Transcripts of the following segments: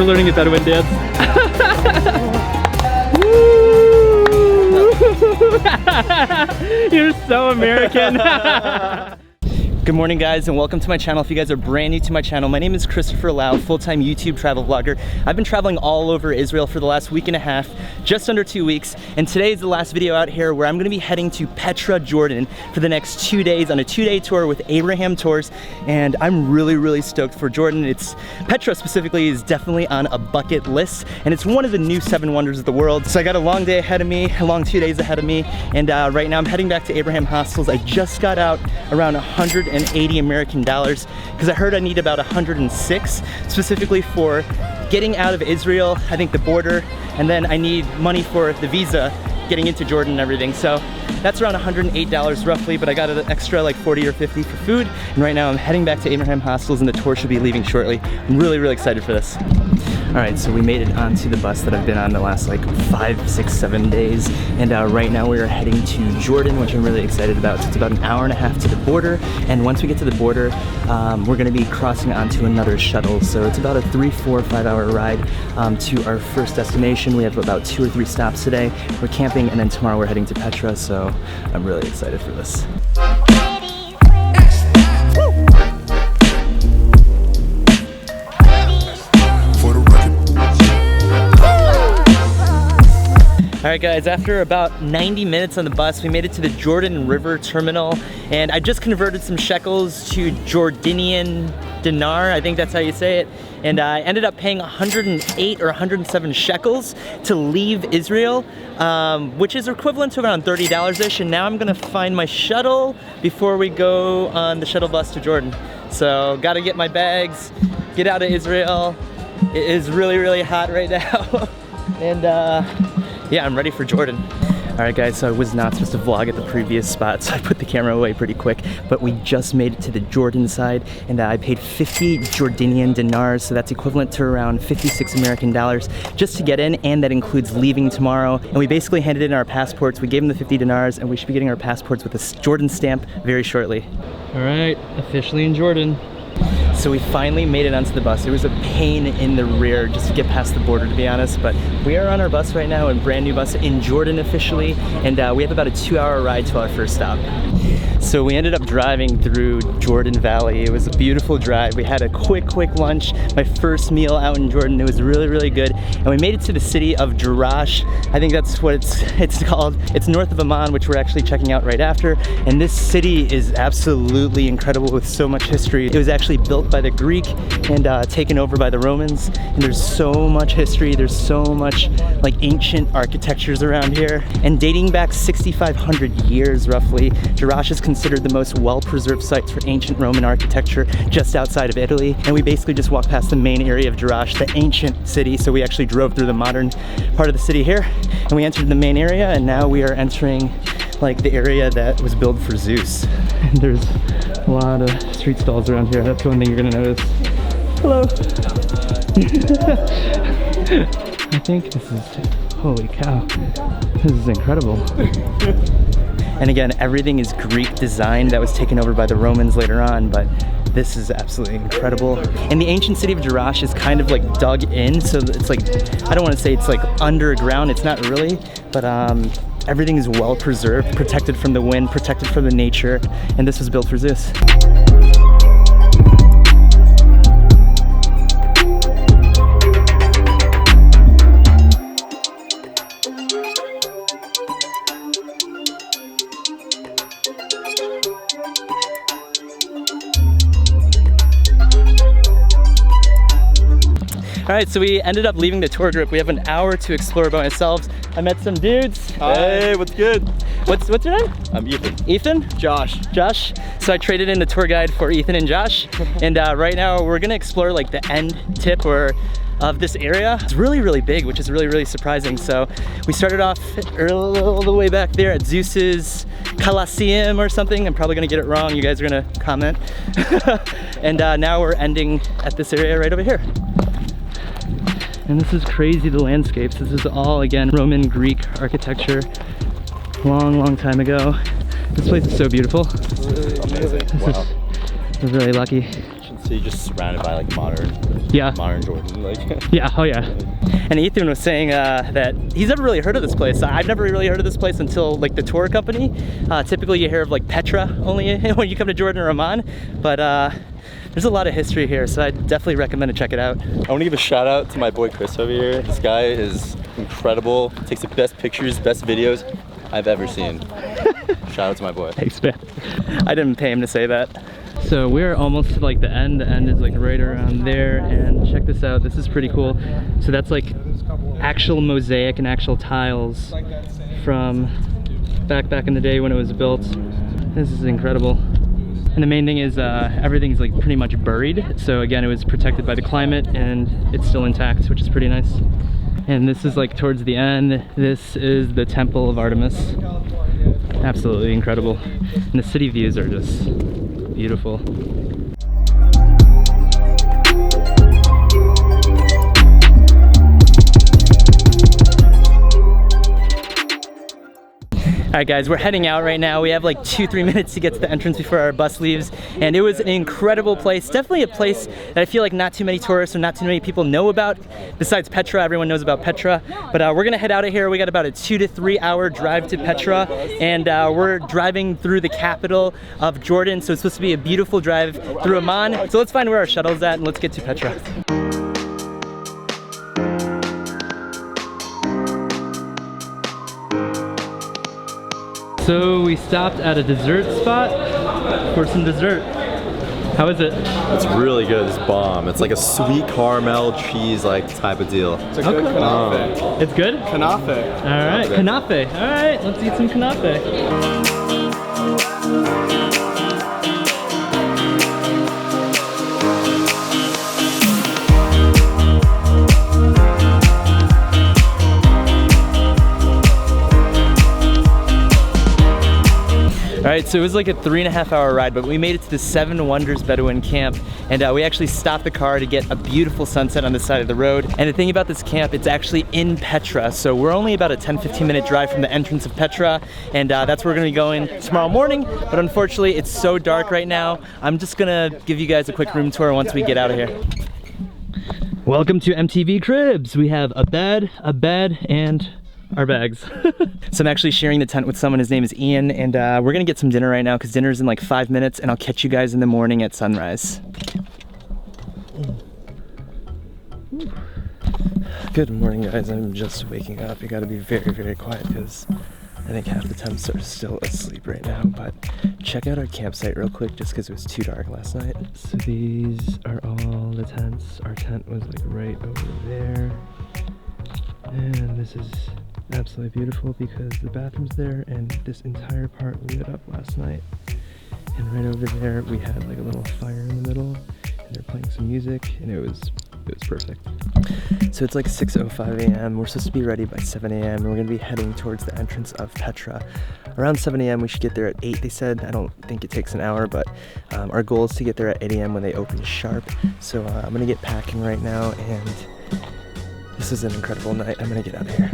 We're learning a Bedouin dance. You're so American. Good morning, guys, and welcome to my channel. If you guys are brand new to my channel, my name is Christopher Lau, full-time YouTube travel vlogger. I've been traveling all over Israel for the last week and a half, just under 2 weeks, and today is the last video out here where I'm going to be heading to Petra, Jordan for the next 2 days on a 2-day tour with Abraham Tours, and I'm really stoked for Jordan. Petra specifically is definitely on a bucket list, and it's one of the new 7 wonders of the world. So I got a long day ahead of me, a long 2 days ahead of me, and right now I'm heading back to Abraham Hostels. I just got out around 180 American dollars because I heard I need about 106 specifically for getting out of Israel, I think the border, and then I need money for the visa getting into Jordan and everything. So that's around $108 roughly, but I got an extra like 40 or 50 for food, and right now I'm heading back to Abraham Hostels and the tour should be leaving shortly. I'm really excited for this. All right, so we made it onto the bus that I've been on the last like 5, 6, 7 days, and right now we are heading to Jordan, which I'm really excited about. So it's about an hour and a half to the border, and once we get to the border, we're gonna be crossing onto another shuttle. So it's about a 3, 4, 5 hour ride to our first destination. We have about 2 or 3 stops today. We're camping, and then tomorrow we're heading to Petra, so I'm really excited for this. Alright guys, after about 90 minutes on the bus, we made it to the Jordan River Terminal, and I just converted some shekels to Jordanian dinar, I think that's how you say it, and I ended up paying 108 or 107 shekels to leave Israel, which is equivalent to around $30-ish, and now I'm gonna find my shuttle before we go on the shuttle bus to Jordan. So gotta get my bags, get out of Israel. It is really hot right now, and yeah, I'm ready for Jordan. All right guys, so I was not supposed to vlog at the previous spot, so I put the camera away pretty quick, but we just made it to the Jordan side, and I paid 50 Jordanian dinars, so that's equivalent to around 56 American dollars just to get in, and that includes leaving tomorrow. And we basically handed in our passports. We gave them the 50 dinars, and we should be getting our passports with a Jordan stamp very shortly. All right, officially in Jordan. So we finally made it onto the bus. It was a pain in the rear just to get past the border, to be honest, but we are on our bus right now, a brand new bus in Jordan officially, and we have about a 2-hour ride to our first stop. So we ended up driving through Jordan Valley. It was a beautiful drive. We had a quick lunch, my first meal out in Jordan. It was really good, and we made it to the city of Jerash. I think that's what it's called. It's north of Amman, which we're actually checking out right after, and this city is absolutely incredible with so much history. It was actually built by the Greek and taken over by the Romans, and there's so much history. There's so much like ancient architectures around here, and dating back 6,500 years roughly. Jerash is considered the most well-preserved sites for ancient Roman architecture just outside of Italy, and we basically just walked past the main area of Jerash, the ancient city. So we actually drove through the modern part of the city here, and we entered the main area, and now we are entering like the area that was built for Zeus. And there's a lot of street stalls around here. That's one thing you're gonna notice. Hello. I think this is, holy cow, this is incredible. And again, everything is Greek design that was taken over by the Romans later on, but this is absolutely incredible. And the ancient city of Jerash is kind of like dug in, so it's like, I don't want to say it's like underground, it's not really, but everything is well preserved, protected from the wind, protected from the nature, and this was built for Zeus. All right, so we ended up leaving the tour group. We have an hour to explore by ourselves. I met some dudes. Hey, what's good? What's your name? I'm Ethan. Ethan? Josh. Josh. So I traded in the tour guide for Ethan and Josh. And right now we're gonna explore like the end tip of this area. It's really big, which is really surprising. So we started off all the way back there at Zeus's Colosseum or something. I'm probably gonna get it wrong. You guys are gonna comment. And now we're ending at this area right over here. And this is crazy, the landscapes. This is all, again, Roman Greek architecture. Long time ago. This place is so beautiful. Really amazing. Wow. We're really lucky. You can So you're just surrounded by like modern Jordan, like. Yeah, oh yeah. And Ethan was saying that he's never really heard of this place. I've never really heard of this place until like the tour company. Typically you hear of like Petra only when you come to Jordan or Amman, but there's a lot of history here, so I definitely recommend to check it out. I want to give a shout out to my boy Chris over here. This guy is incredible. Takes the best pictures, best videos I've ever seen. Shout out to my boy. Thanks, man. I didn't pay him to say that. So we're almost to like the end. The end is like right around there, and check this out. This is pretty cool. So that's like actual mosaic and actual tiles from back in the day when it was built. This is incredible. And the main thing is everything's like pretty much buried. So again, it was protected by the climate and it's still intact, which is pretty nice. And this is like towards the end. This is the Temple of Artemis. Absolutely incredible. And the city views are just beautiful. Alright guys, we're heading out right now. We have like 2-3 minutes to get to the entrance before our bus leaves, and it was an incredible place. Definitely a place that I feel like not too many tourists or not too many people know about. Besides Petra, everyone knows about Petra. But we're gonna head out of here. We got about a 2 to 3 hour drive to Petra, and we're driving through the capital of Jordan, so it's supposed to be a beautiful drive through Amman. So let's find where our shuttle's at and let's get to Petra. So we stopped at a dessert spot for some dessert. How is it? It's really good. It's bomb. It's like a sweet caramel cheese like type of deal. It's a good kanafe. It's good? Kanafe. All right, kanafe. All right, let's eat some kanafe. Alright, so it was like a 3.5 hour ride, but we made it to the Seven Wonders Bedouin camp, and we actually stopped the car to get a beautiful sunset on the side of the road. And the thing about this camp, it's actually in Petra, so we're only about a 10-15 minute drive from the entrance of Petra, and that's where we're gonna be going tomorrow morning, but unfortunately it's so dark right now. I'm just gonna give you guys a quick room tour once we get out of here. Welcome to MTV Cribs. We have a bed, and our bags. So I'm actually sharing the tent with someone. His name is Ian, and we're gonna get some dinner right now because dinner's in like 5 minutes, and I'll catch you guys in the morning at sunrise. Good morning, guys. I'm just waking up. You gotta be very, very quiet because I think half the temps are still asleep right now, but check out our campsite real quick just because it was too dark last night. So these are all the tents. Our tent was like right over there, and this is absolutely beautiful because the bathroom's there, and this entire part lit up last night. And right over there we had like a little fire in the middle, and they're playing some music, and it was perfect. So it's like 6:05 a.m. We're supposed to be ready by 7 a.m. and we're gonna be heading towards the entrance of Petra. Around 7 a.m. we should get there at 8, they said. I don't think it takes an hour, but our goal is to get there at 8 a.m. when they open sharp. So I'm gonna get packing right now, and this is an incredible night. I'm gonna get out of here.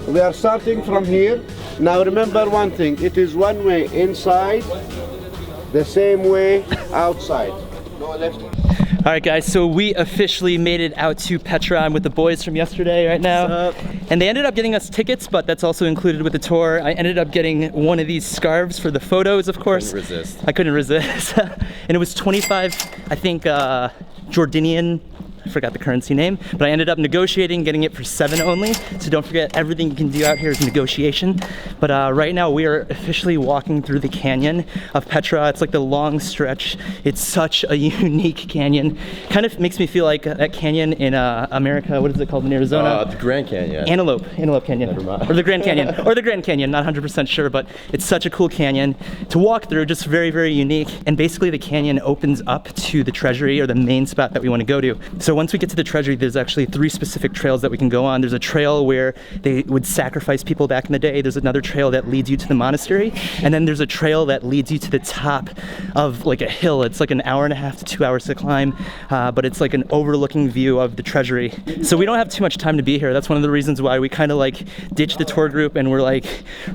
We are starting from here. Now remember one thing, it is one way inside, the same way outside. No left. All right, guys, so we officially made it out to Petra. I'm with the boys from yesterday right now. And they ended up getting us tickets, but that's also included with the tour. I ended up getting one of these scarves for the photos, of course. I couldn't resist. And it was 25, I think, Jordanian, I forgot the currency name, but I ended up negotiating, getting it for 7 only. So don't forget, everything you can do out here is negotiation. But right now we are officially walking through the Canyon of Petra. It's like the long stretch. It's such a unique canyon. Kind of makes me feel like that canyon in America. What is it called in Arizona? The Grand Canyon. Antelope Canyon. Never mind. Or the Grand Canyon. Or the Grand Canyon, not 100% sure, but it's such a cool canyon to walk through, just very, very unique. And basically the canyon opens up to the Treasury, or the main spot that we want to go to. So once we get to the Treasury, there's actually 3 specific trails that we can go on. There's a trail where they would sacrifice people back in the day. There's another trail that leads you to the monastery. And then there's a trail that leads you to the top of like a hill. It's like an hour and a half to 2 hours to climb, but it's like an overlooking view of the Treasury. So we don't have too much time to be here. That's one of the reasons why we kind of like ditched the tour group and we're like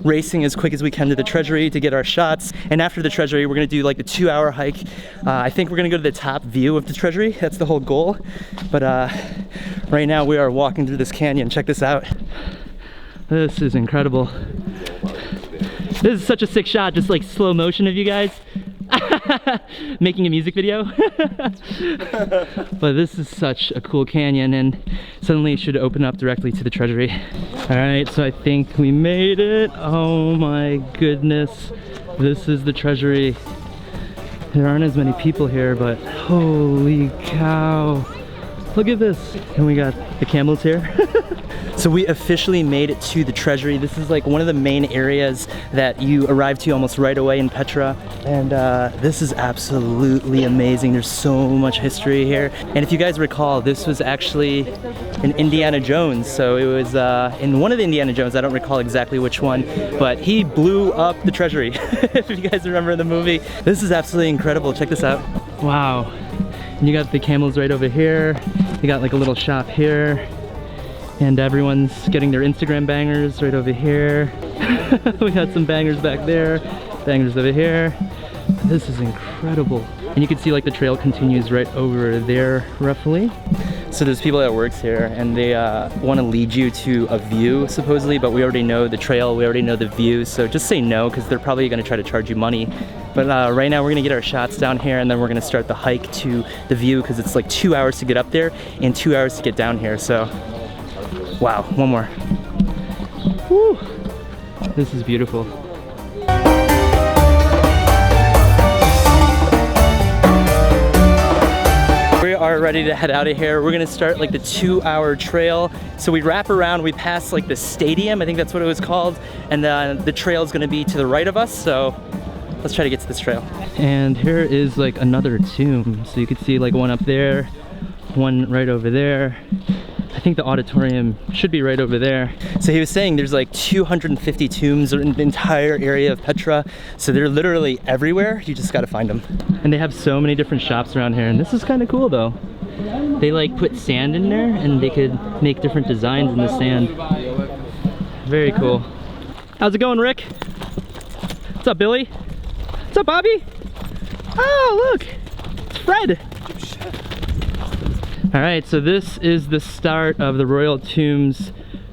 racing as quick as we can to the Treasury to get our shots. And after the Treasury, we're gonna do like the 2-hour hike. I think we're gonna go to the top view of the Treasury. That's the whole goal. But right now we are walking through this canyon. Check this out. This is incredible. This is such a sick shot, just like slow motion of you guys making a music video. But this is such a cool canyon, and suddenly it should open up directly to the Treasury. All right, so I think we made it. Oh my goodness. This is the Treasury. There aren't as many people here, but holy cow. Look at this. And we got the camels here. So we officially made it to the Treasury. This is like one of the main areas that you arrive to almost right away in Petra. And this is absolutely amazing. There's so much history here. And if you guys recall, this was actually in Indiana Jones. So it was in one of the Indiana Jones, I don't recall exactly which one, but he blew up the Treasury. If you guys remember the movie. This is absolutely incredible. Check this out. Wow. And you got the camels right over here. You got like a little shop here. And everyone's getting their Instagram bangers right over here. We got some bangers back there, bangers over here. This is incredible. And you can see like the trail continues right over there roughly. So there's people that works here and they want to lead you to a view supposedly, but we already know the trail, we already know the view. So just say no, because they're probably going to try to charge you money. But right now we're going to get our shots down here and then we're going to start the hike to the view, because it's like 2 hours to get up there and 2 hours to get down here. So wow, one more. Woo! This is beautiful. We are ready to head out of here. We're gonna start like the 2-hour trail. So we wrap around, we pass like the stadium, I think that's what it was called, and the trail is gonna be to the right of us, so let's try to get to this trail. And here is like another tomb. So you can see like one up there, one right over there. I think the auditorium should be right over there. So he was saying there's like 250 tombs in the entire area of Petra. So they're literally everywhere. You just gotta find them. And they have so many different shops around here. And this is kind of cool though. They like put sand in there and they could make different designs in the sand. Very cool. How's it going, Rick? What's up, Billy? What's up, Bobby? Oh, look, it's Fred. All right, so this is the start of the Royal Tombs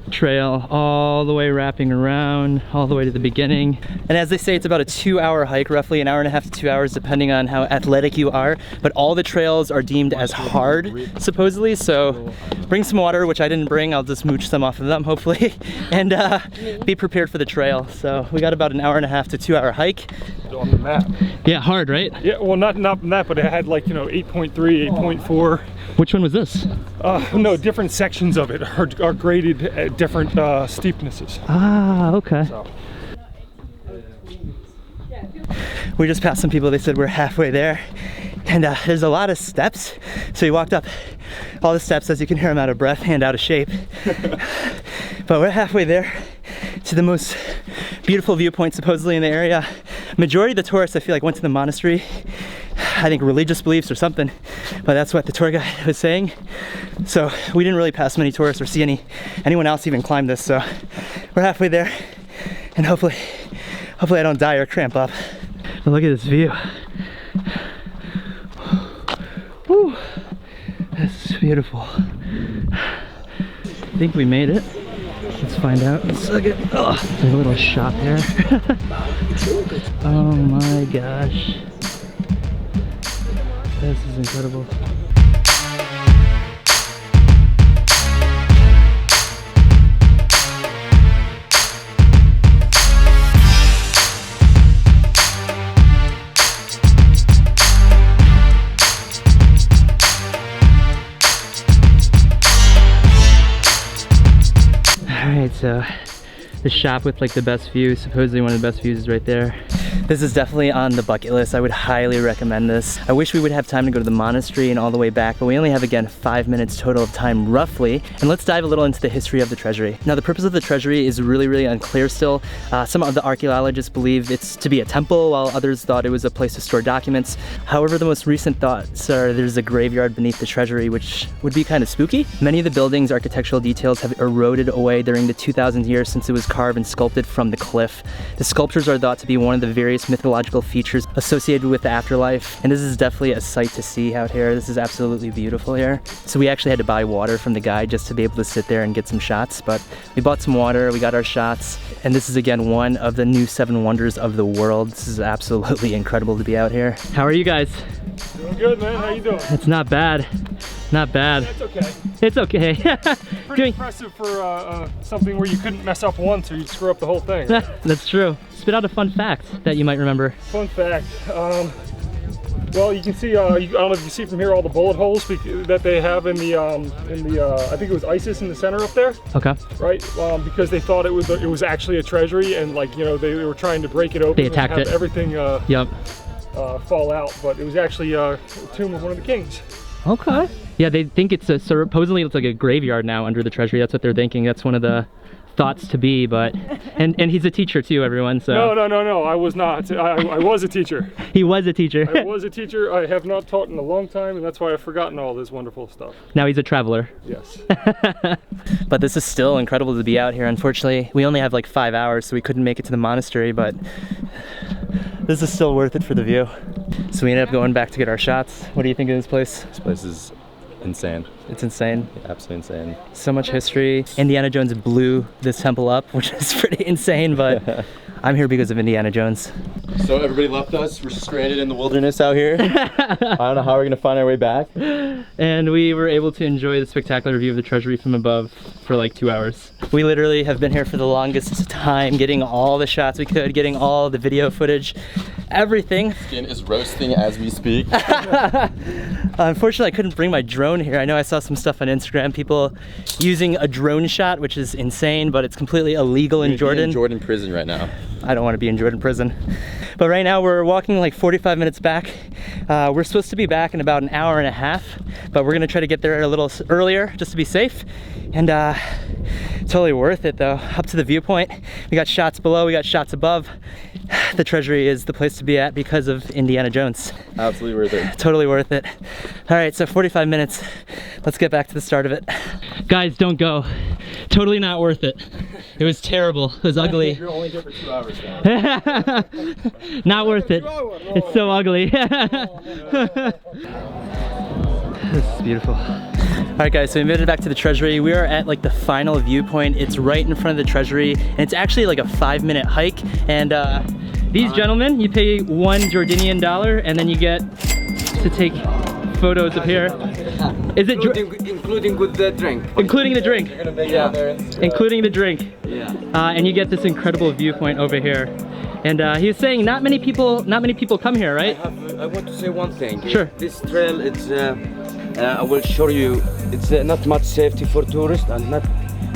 trail, all the way wrapping around, all the way to the beginning. And as they say, it's about a 2-hour hike, roughly an hour and a half to 2 hours, depending on how athletic you are. But all the trails are deemed as hard, supposedly. So bring some water, which I didn't bring. I'll just mooch some off of them, hopefully. And be prepared for the trail. So we got about an hour and a half to 2-hour hike. On the map. Yeah, hard, right? Yeah, well, not that, but it had like, you know, 8.3, 8.4. Which one was this? No, different sections of it are graded at different steepnesses. Ah, okay. So. We just passed some people. They said we're halfway there, and there's a lot of steps. So we walked up all the steps. As you can hear, I'm out of breath and out of shape. But we're halfway there to the most beautiful viewpoint supposedly in the area. Majority of the tourists, I feel like, went to the monastery. I think religious beliefs or something, but that's what the tour guide was saying. So we didn't really pass many tourists or see anyone else even climb this. So we're halfway there, and hopefully I don't die or cramp up. But look at this view. Woo. This is beautiful. I think we made it. Let's find out in a second. Oh, there's a little shop here. Oh my gosh. This is incredible. Alright, so the shop with like the best view, supposedly one of the best views, is right there. This is definitely on the bucket list. I would highly recommend this. I wish we would have time to go to the monastery and all the way back, but we only have, again, 5 minutes total of time, roughly. And let's dive a little into the history of the treasury. Now, the purpose of the treasury is really unclear still. Some of the archaeologists believe it's to be a temple, while others thought it was a place to store documents. However, the most recent thoughts are there's a graveyard beneath the treasury, which would be kind of spooky. Many of the building's architectural details have eroded away during the 2,000 years since it was carved and sculpted from the cliff. The sculptures are thought to be one of the various mythological features associated with the afterlife, and this is definitely a sight to see out here. This is absolutely beautiful here. So we actually had to buy water from the guide just to be able to sit there and get some shots, but we bought some water, we got our shots, and this is again one of the new 7 wonders of the world. This is absolutely incredible to be out here. How are you guys? Doing good, man. How you doing? It's not bad. Not bad. It's okay. It's okay. Pretty impressive for something where you couldn't mess up once or you'd screw up the whole thing. That's true. Spit out a fun fact that you might remember. Fun fact. Well, you can see. I don't know if you see from here all the bullet holes that they have in the I think it was ISIS in the center up there. Okay. Right. Because they thought it was actually a treasury, and like they were trying to break it open. They attacked and have it. Everything. Yep. Fall out, but it was actually a tomb of one of the kings. Okay. Yeah, they think it's supposedly it's like a graveyard now under the treasury. That's what they're thinking. That's one of the thoughts to be, but and he's a teacher too, everyone. So No. I was not. I was a teacher. He was a teacher. I was a teacher. I have not taught in a long time, and that's why I've forgotten all this wonderful stuff. Now he's a traveler. Yes. But this is still incredible to be out here. Unfortunately, we only have like 5 hours, so we couldn't make it to the monastery, but this is still worth it for the view. So we ended up going back to get our shots. What do you think of this place? This place is insane. It's insane. Yeah, absolutely insane. So much history. Indiana Jones blew this temple up, which is pretty insane, but I'm here because of Indiana Jones. So everybody left us. We're stranded in the wilderness out here. I don't know how we're gonna find our way back. And we were able to enjoy the spectacular view of the treasury from above for like 2 hours. We literally have been here for the longest time, getting all the shots we could, getting all the video footage, everything. Skin is roasting as we speak. Unfortunately, I couldn't bring my drone here. I know I saw some stuff on Instagram, people using a drone shot, which is insane, but it's completely illegal in Jordan. In Jordan prison right now. I don't want to be in Jordan prison. But right now we're walking like 45 minutes back. We're supposed to be back in about an hour and a half, but we're gonna try to get there a little earlier just to be safe. And totally worth it though. Up to the viewpoint. We got shots below, we got shots above. The treasury is the place to be at because of Indiana Jones. Absolutely worth it. Totally worth it. All right, so 45 minutes. Let's get back to the start of it. Guys, don't go. Totally not worth it. It was terrible. It was ugly. You're only here for 2 hours now. Not worth it. It's so ugly. This is beautiful. All right guys, so we made it back to the treasury. We are at like the final viewpoint. It's right in front of the treasury, and it's actually like a 5-minute hike. And these gentlemen, you pay $1 Jordanian dollar, and then you get to take photos of here. Is it including with the drink? Including the drink. You're gonna make it out there. Including the drink. Yeah. And you get this incredible viewpoint over here. And he was saying not many people come here, right? I want to say one thing. Sure. This trail, it's I will show you. It's not much safety for tourists and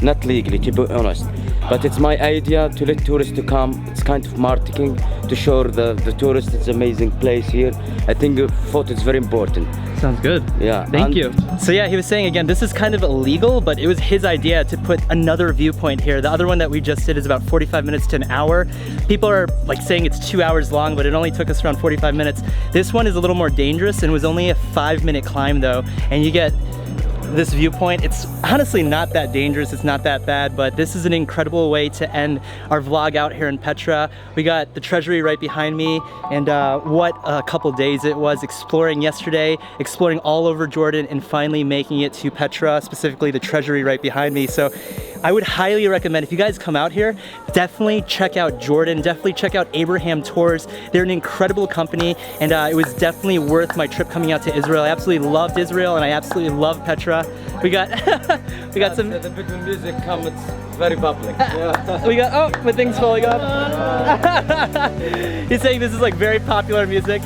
not legally, to be honest. But it's my idea to let tourists to come. It's kind of marketing to show the tourists it's an amazing place here. I think the photo is very important. Sounds good. Yeah. Thank you. So yeah, he was saying again, this is kind of illegal, but it was his idea to put another viewpoint here. The other one that we just did is about 45 minutes to an hour. People are like saying it's 2 hours long, but it only took us around 45 minutes. This one is a little more dangerous and was only a 5-minute climb though. And you get this viewpoint. It's honestly not that dangerous, it's not that bad, but this is an incredible way to end our vlog out here in Petra. We got the treasury right behind me, and what a couple days it was, exploring yesterday, exploring all over Jordan, and finally making it to Petra, specifically the treasury right behind me. So I would highly recommend, if you guys come out here, definitely check out Jordan, definitely check out Abraham Tours. They're an incredible company, and it was definitely worth my trip coming out to Israel. I absolutely loved Israel, and I absolutely love Petra. We got some. The Bedouin music comes, it's very public. Yeah. We got, oh, my thing's falling off. He's saying this is like very popular music.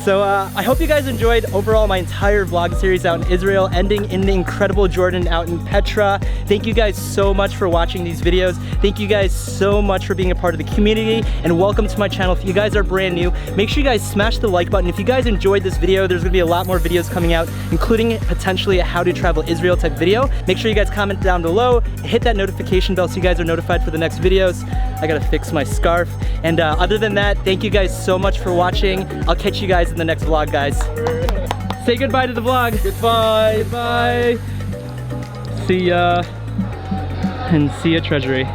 So I hope you guys enjoyed overall my entire vlog series out in Israel, ending in the incredible Jordan out in Petra. Thank you guys so much for watching these videos. Thank you guys so much for being a part of the community, and welcome to my channel. If you guys are brand new, make sure you guys smash the like button. If you guys enjoyed this video, there's gonna be a lot more videos coming out, including potentially a how to travel Israel type video. Make sure you guys comment down below, hit that notification bell so you guys are notified for the next videos. I gotta fix my scarf. And other than that, thank you guys so much for watching. I'll catch you guys in the next vlog, guys. Say goodbye to the vlog. Goodbye. Bye. See ya. And see ya, Treasury.